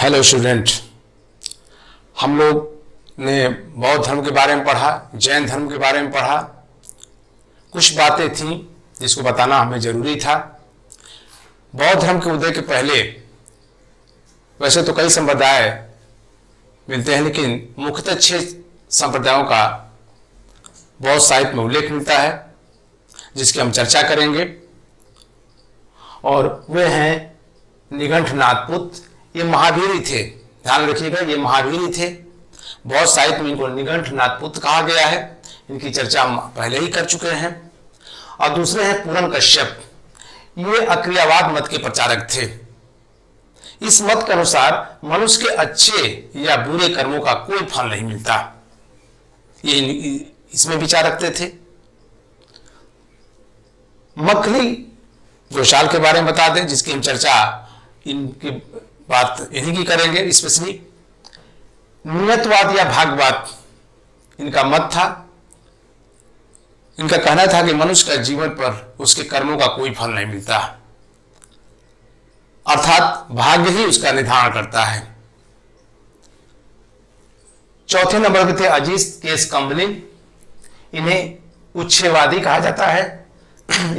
Hello student, हम लोग ने बौद्ध धर्म के बारे में पढ़ा, जैन धर्म के बारे में पढ़ा। कुछ बातें थीं जिसको बताना हमें जरूरी था। बौद्ध धर्म के उदय के पहले वैसे तो कई संप्रदाय मिलते हैं, लेकिन मुख्यतः 6 संप्रदायों का बौद्ध साहित्य में उल्लेख मिलता है जिसकी हम चर्चा करेंगे। और वे हैं निघंटनाथ पुत्र, ये महावीर थे। ध्यान रखिएगा, ये महावीर थे। बौद्ध साहित्य में इनको निघंटनाथ पुत्र कहा गया है। इनकी चर्चा हम पहले ही कर चुके हैं। और दूसरे हैं पूरन कश्यप, ये अक्रियावाद मत के प्रचारक थे। इस मत के अनुसार मनुष्य के अच्छे या बुरे कर्मों का कोई फल नहीं मिलता, ये इसमें विचार रखते थे। मखली गोशाल के बारे में बता दें, जिसकी हम चर्चा इनकी बात इन्हीं की करेंगे। स्पेशली नियतवाद या भाग्यवाद इनका मत था। इनका कहना था कि मनुष्य का जीवन पर उसके कर्मों का कोई फल नहीं मिलता, अर्थात भाग्य ही उसका निर्धारण करता है। चौथे नंबर पे थे अजीत केस कम्बलिन, इन्हें उच्छेदवादी कहा जाता है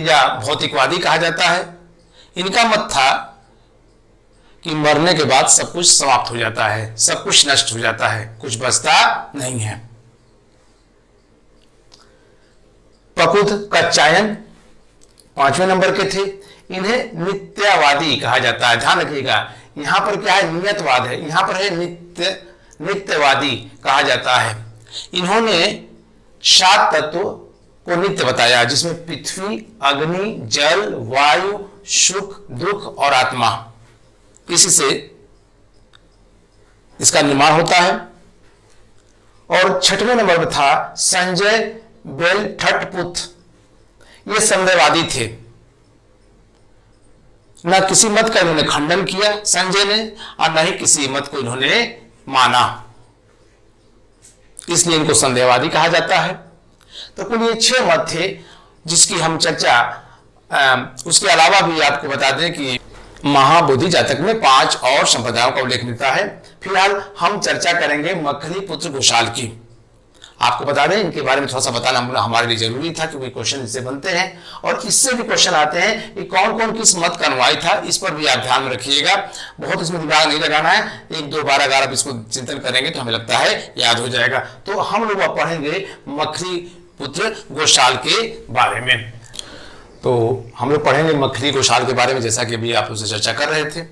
या भौतिकवादी कहा जाता है। इनका मत था कि मरने के बाद सब कुछ समाप्त हो जाता है, सब कुछ नष्ट हो जाता है, कुछ बचता नहीं है। प्रकुद कच्चायन 5वें नंबर के थे, इन्हें नित्यवादी कहा जाता है। ध्यान रखिएगा, यहां पर क्या है, नियतवाद है, यहां पर है नित्यवादी कहा जाता है। इन्होंने 7 तत्व को नित्य बताया, जिसमें पृथ्वी, अग्नि, जल, वायु, सुख, दुख और आत्मा, इसी से इसका निर्माण होता है। और 6वें नंबर पर था संजय बेलठट्टपुत्र, ये संदेहवादी थे। न किसी मत का इन्होंने खंडन किया संजय ने, और न ही किसी मत को इन्होंने माना, इसलिए इनको संदेहवादी कहा जाता है। तो कुल ये 6 मत थे जिसकी हम चर्चा। उसके अलावा भी आपको बता दें कि महाबोधि जातक में 5 और संप्रदायों का उल्लेख मिलता है। फिलहाल हम चर्चा करेंगे मखली पुत्र गोशाल की। आपको बता दें, इनके बारे में थोड़ा सा बताना हमारे लिए जरूरी था, क्योंकि क्वेश्चन इससे बनते हैं और इससे भी क्वेश्चन आते हैं कि कौन कौन किस मत का अनुयायी था। इस पर भी आप ध्यान में रखिएगा, बहुत इसमें दिमाग नहीं लगाना है। 1-2 बार अगर आप इसको चिंतन करेंगे तो हमें लगता है याद हो जाएगा। तो हम लोग पढ़ेंगे मखली पुत्र गोशाल के बारे में। तो हम लोग पढ़ेंगे मखली गोशाल के बारे में, जैसा कि अभी आप उससे चर्चा कर रहे थे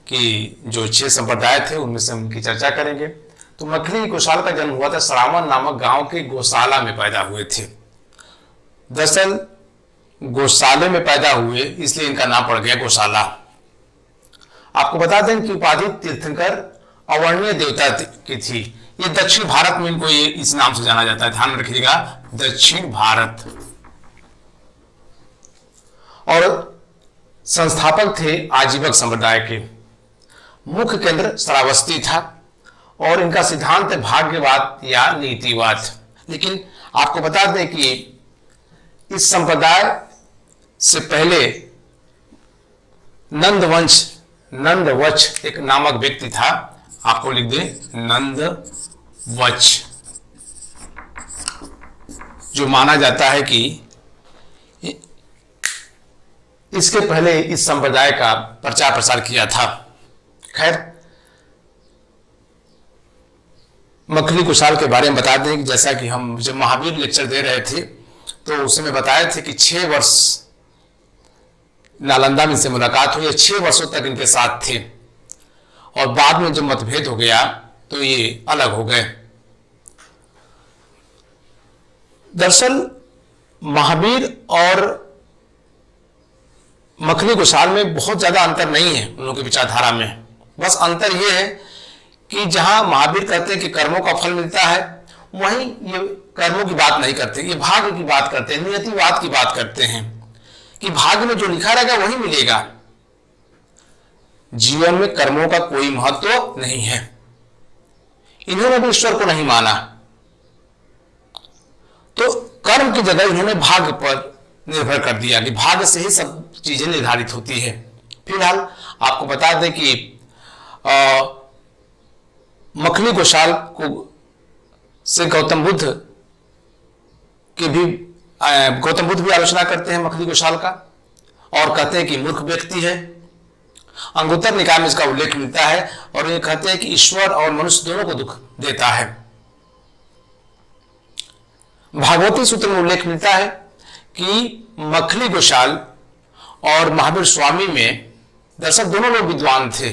कि जो 6 संप्रदाय थे उनमें से उनकी चर्चा करेंगे। तो मखली गोशाल का जन्म हुआ था श्रावण नामक गांव के गौशाला में पैदा हुए थे। दरअसल गौशाले में पैदा हुए इसलिए इनका नाम पड़ गया गौशाला। आपको बता दें कि उपाधि तीर्थंकर अवर्णीय देवता की थी। ये दक्षिण भारत में इनको ये इस नाम से जाना जाता है। ध्यान रखिएगा, दक्षिण भारत। और संस्थापक थे आजीवक संप्रदाय के। मुख्य केंद्र श्रावस्ती था और इनका सिद्धांत है भाग्यवाद या नीतिवाद। लेकिन आपको बता दें कि इस संप्रदाय से पहले नंदवच एक नामक व्यक्ति था। आपको लिख दें नंदवच, जो माना जाता है कि इसके पहले इस संप्रदाय का प्रचार प्रसार किया था। खैर, मखली गोशाल के बारे में बता दें कि जैसा कि हम जब महावीर लेक्चर दे रहे थे तो उसमें बताए थे कि 6 वर्ष नालंदा में इनसे मुलाकात हुई, 6 वर्षों तक इनके साथ थे और बाद में जब मतभेद हो गया तो ये अलग हो गए। दरअसल महावीर और मखली गोशाल में बहुत ज्यादा अंतर नहीं है उन लोगों की विचारधारा में। बस अंतर यह है कि जहां महावीर कहते हैं कि कर्मों का फल मिलता है, वहीं ये कर्मों की बात नहीं करते, ये भाग्य की बात करते हैं, नियतिवाद की बात करते हैं कि भाग्य में जो लिखा रहेगा वही मिलेगा। जीवन में कर्मों का कोई महत्व नहीं है। इन्होंने भी ईश्वर को नहीं माना, तो कर्म की जगह इन्होंने भाग्य पर निर्भर कर दिया कि भाग्य से ही सब चीजें निर्धारित होती है। फिलहाल आपको बता दें कि मखली गोशाल को से गौतम बुद्ध भी आलोचना करते हैं मखली गोशाल का, और कहते हैं कि मूर्ख व्यक्ति है। अंगुत्तर निकाय में इसका उल्लेख मिलता है और ये कहते हैं कि ईश्वर और मनुष्य दोनों को दुख देता है। भागवती सूत्र में उल्लेख मिलता है कि मखली गोशाल और महावीर स्वामी में दरअसल दोनों लोग विद्वान थे,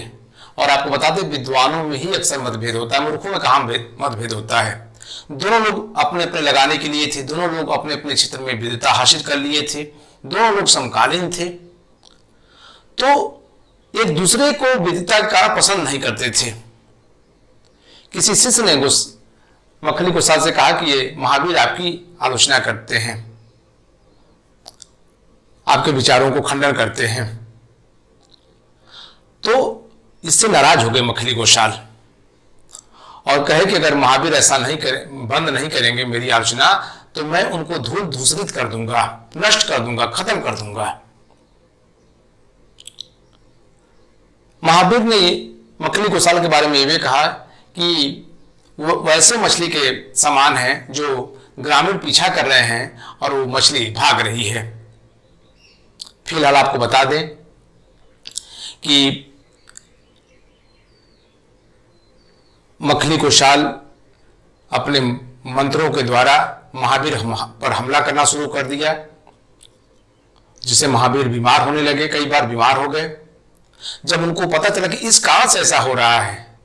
और आपको बता दें विद्वानों में ही अक्सर मतभेद होता है, मूर्खों में कहाँ मतभेद होता है। दोनों लोग अपने अपने लगाने के लिए थे, दोनों लोग अपने अपने क्षेत्र में विद्वता हासिल कर लिए थे, दोनों लोग समकालीन थे, तो एक दूसरे को विद्वता का पसंद नहीं करते थे। किसी शिष्य ने मखली गोशाल से कहा कि ये महावीर आपकी आलोचना करते हैं, आपके विचारों को खंडन करते हैं। तो इससे नाराज हो गए मखली गोशाल और कहे कि अगर महावीर ऐसा बंद नहीं करेंगे मेरी आलोचना, तो मैं उनको धूल धूसरित कर दूंगा, नष्ट कर दूंगा, खत्म कर दूंगा। महावीर ने मखली गोशाल के बारे में ये कहा कि वो वैसे मछली के समान है जो ग्रामीण पीछा कर रहे हैं और वो मछली भाग रही है। फिलहाल आपको बता दें कि मखली गोशाल अपने मंत्रों के द्वारा महावीर पर हमला करना शुरू कर दिया, जिससे महावीर बीमार होने लगे, कई बार बीमार हो गए। जब उनको पता चला कि इस कारण से ऐसा हो रहा है,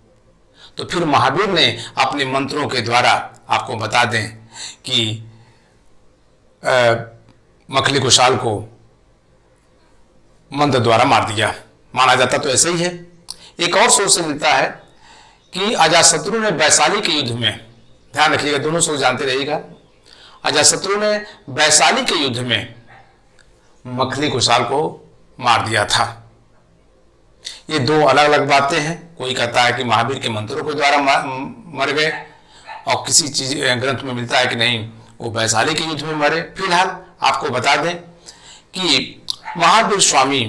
तो फिर महावीर ने अपने मंत्रों के द्वारा, आपको बता दें कि मखली गोशाल को मंत्र द्वारा मार दिया। माना जाता तो ऐसे ही है। एक और सोच से मिलता है कि अजातशत्रु ने वैशाली के युद्ध में, ध्यान रखिएगा, दोनों सोच जानते रहिएगा, अजातशत्रु ने वैशाली के युद्ध में मखली गोशाल को मार दिया था। ये दो अलग अलग बातें हैं। कोई कहता है कि महावीर के मंत्रों के द्वारा मर गए, और किसी चीज ग्रंथ में मिलता है कि नहीं, वो वैशाली के युद्ध में मरे। फिलहाल आपको बता दें कि महावीर स्वामी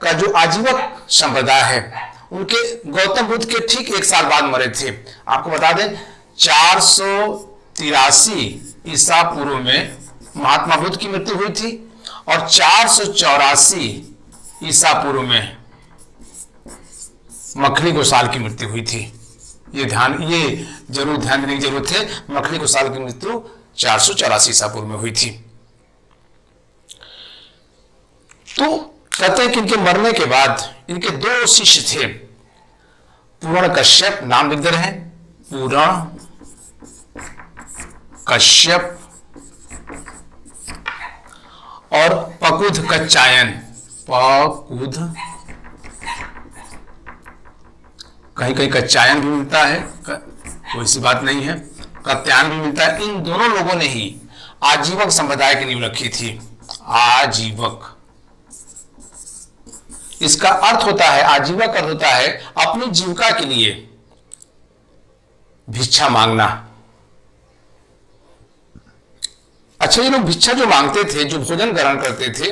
का जो आजीवक संप्रदाय है, उनके गौतम बुद्ध के ठीक 1 साल बाद मरे थे। आपको बता दें 483 ईसा पूर्व में महात्मा बुद्ध की मृत्यु हुई थी, और 484 ईसा पूर्व में मखली गोशाल की मृत्यु हुई थी। ये जरूर ध्यान देने की जरूरत है। मखली गोशाल की मृत्यु 484 ईसा पूर्व में हुई थी। तो कहते हैं कि इनके मरने के बाद इनके 2 शिष्य थे, पूर्ण कश्यप, नाम लिख दे रहे हैं, पूर्ण कश्यप और पकुध कच्चायन। पकुध, कहीं कहीं कच्चायन भी मिलता है, कोई सी बात नहीं है, कत्यायन भी मिलता है। इन दोनों लोगों ने ही आजीवक संप्रदाय की नींव रखी थी। आजीवक, इसका अर्थ होता है, आजीवक अर्थ होता है अपनी जीविका के लिए भिक्षा मांगना। अच्छा, ये लोग भिक्षा जो मांगते थे, जो भोजन ग्रहण करते थे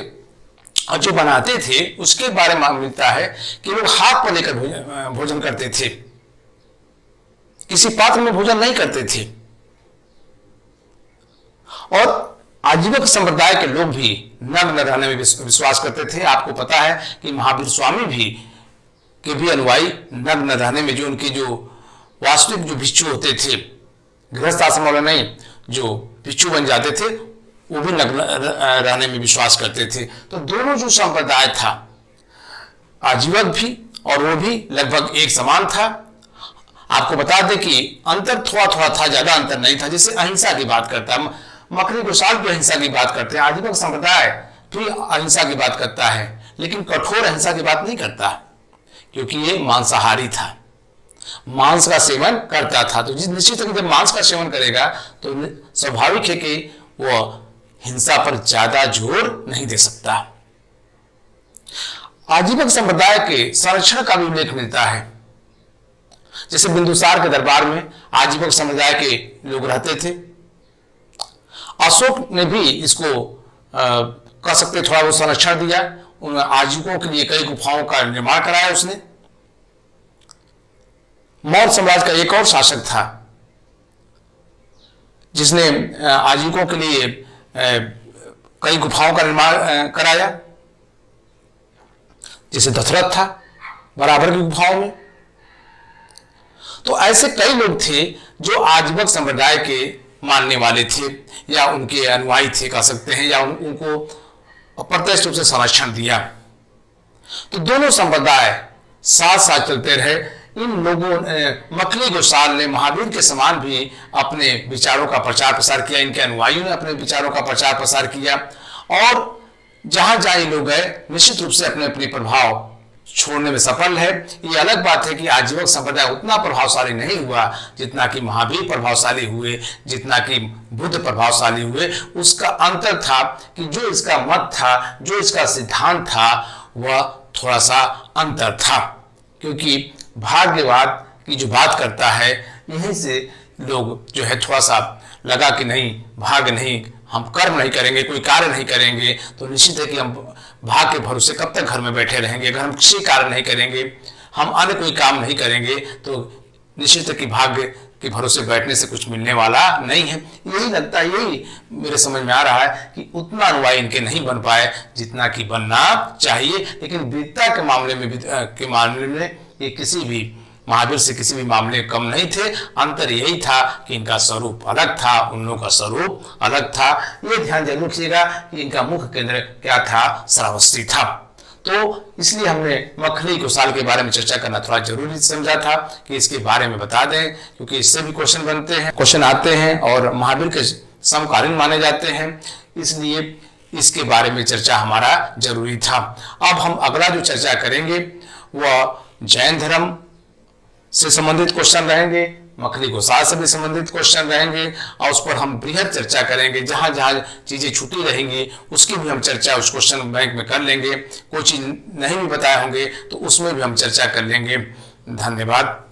और जो बनाते थे, उसके बारे में मिलता है कि लोग हाथ पर लेकर भोजन करते थे, किसी पात्र में भोजन नहीं करते थे। और आजीवक संप्रदाय के लोग भी नग्न रहने में विश्वास करते थे। आपको पता है कि महावीर स्वामी के भी अनुयायी नग्न रहने में, जो उनके जो वास्तविक जो भिक्षु होते थे, गृहस्थ आश्रम वाले नहीं, जो भिक्षु बन जाते थे, वो भी नग्न रहने में विश्वास करते थे। तो दोनों जो संप्रदाय था, आजीवक भी और वो भी लगभग एक समान था। आपको बता दें कि अंतर थोड़ा थोड़ा था, ज्यादा अंतर नहीं था। जैसे अहिंसा की बात करता है मखली गोशाल भी अहिंसा की बात करते हैं, आजीवक संप्रदाय भी अहिंसा की बात करता है, लेकिन कठोर अहिंसा की बात नहीं करता, क्योंकि ये मांसाहारी था, मांस का सेवन करता था। तो जिस निश्चित जब मांस का सेवन करेगा तो स्वाभाविक है कि वो हिंसा पर ज्यादा जोर नहीं दे सकता। आजीवक संप्रदाय के संरक्षण का भी उल्लेख मिलता है। जैसे बिंदुसार के दरबार में आजीवक संप्रदाय के लोग रहते थे। अशोक ने भी इसको कह सकते थोड़ा वो संरक्षण दिया। उन आजीवकों के लिए कई गुफाओं का निर्माण कराया उसने। मौर्य साम्राज्य का एक और शासक था जिसने आजीविकों के लिए कई गुफाओं का निर्माण कराया, जैसे दशरथ था बराबर की गुफाओं में। तो ऐसे कई लोग थे जो आजीवक संप्रदाय के मानने वाले थे या उनके अनुयायी थे कह सकते हैं, या उनको अप्रत्यक्ष रूप से संरक्षण दिया। तो दोनों संप्रदाय साथ साथ चलते रहे। इन लोगों मखली गोसाल ने महावीर के समान भी अपने विचारों का प्रचार प्रसार किया, इनके अनुयायियों ने अपने विचारों का प्रचार प्रसार किया, और जहां जहां ये लोग गए निश्चित रूप से अपने अपने प्रभाव छोड़ने में सफल है। ये अलग बात है कि आजीवक संप्रदाय उतना प्रभावशाली नहीं हुआ जितना कि महावीर प्रभावशाली हुए, जितना कि बुद्ध प्रभावशाली हुए। उसका अंतर था कि जो इसका मत था, जो इसका सिद्धांत था, वह थोड़ा सा अंतर था, क्योंकि भाग्यवाद की जो बात करता है, यहीं से लोग जो है थोड़ा सा लगा कि नहीं, भाग्य नहीं, हम कर्म नहीं करेंगे, कोई कार्य नहीं करेंगे तो निश्चित है कि हम भाग्य के भरोसे कब तक घर में बैठे रहेंगे। अगर हम किसी कार्य नहीं करेंगे, हम अन्य कोई काम नहीं करेंगे, तो निश्चित है कि भाग्य के भरोसे बैठने से कुछ मिलने वाला नहीं है। यही लगता है, यही मेरे समझ में आ रहा है कि उतना अनुयायी इनके नहीं बन पाए जितना कि बनना चाहिए। लेकिन वीरता के मामले में ये किसी भी महावीर से किसी भी मामले कम नहीं थे। अंतर यही था कि इनका स्वरूप अलग था, उन लोगों का स्वरूप अलग था। ये ध्यान जरूर रखिएगा कि इनका मुख्य केंद्र क्या था, श्रावस्ती था। तो इसलिए हमने मखली गोसाल के बारे में चर्चा करना थोड़ा जरूरी समझा था कि इसके बारे में बता दें, क्योंकि इससे भी क्वेश्चन आते हैं और महावीर के समकालीन माने जाते हैं, इसलिए इसके बारे में चर्चा हमारा जरूरी था। अब हम अगला जो चर्चा करेंगे वह जैन धर्म से संबंधित क्वेश्चन रहेंगे, मखली गोसाल से भी संबंधित क्वेश्चन रहेंगे, और उस पर हम बृहद चर्चा करेंगे। जहां जहां चीजें छूटी रहेंगी उसकी भी हम चर्चा उस क्वेश्चन बैंक में कर लेंगे। कोई चीज नहीं भी बताए होंगे तो उसमें भी हम चर्चा कर लेंगे। धन्यवाद।